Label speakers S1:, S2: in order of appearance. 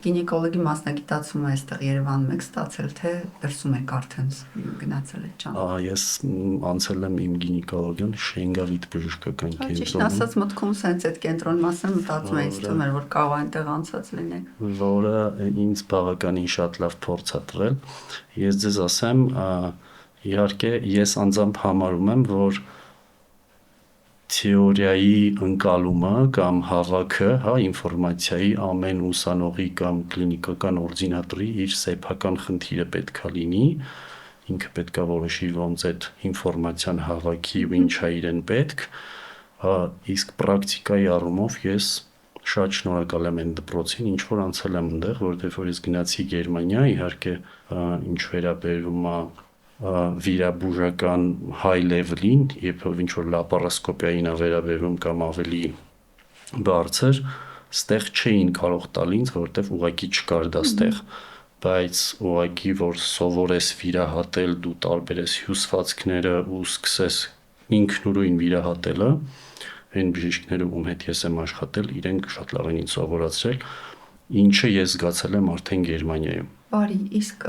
S1: Գինեկոլոգի մասնագիտացումը այստեղ Երևանում եք ստացել, թե դրսում եք արդեն գնացել եք ճան։
S2: Ես անցել եմ իմ գինեկոլոգիան Շենգավիթ բժշկական
S1: Ճիշտ ասած մտքում սենց այդ կենտրոնի մասին մտածում էի, թվում էր, որ կարող այնտեղ անցած լինեք։
S2: Որը ինձ բավականին շատ լավ փորձ է տվել։ Ես ձեզ ասեմ, իհարկե ես անձամբ համարում եմ, որ թեորիայի ընկալումը կամ հավաքը, ինֆորմացիայի ամեն ուսանողի կամ կլինիկական օրդինատորի իր սեփական խնդիրը պետքա լինի, ինքը պետքա որոշի ոնց այդ ինֆորմացիան հավաքի ու ինչ է իրեն պետք, իսկ պրակտիկայի առումով ես շատ շնորհակալ եմ այն դպրոցին, ինչ որ անցել եմ այնտեղ, որովհետև որ ես գնացի Գերմանիա, իհարկե ինչ վերաբերում է վիրաբուժական high level-ին, երբ ինչ որ լապարասկոպիային է վերաբերվում կամ ավելի բարձր, ստեղ չէին կարող տալ ինձ, որովհետև ուղղակի չկար դա ստեղ, բայց ուղղակի որ սովորես վիրահատել, դու տարբերես հյուսվածքները ու սկսես ինքնուրույն վիրահատելը, այն բժիշկները, ում հետ ես եմ աշխատել, իրենք շատ լավ են ինձ սովորացրել, ինչը ես զգացել եմ արդեն Գերմանիայում։
S1: Բարի, իսկ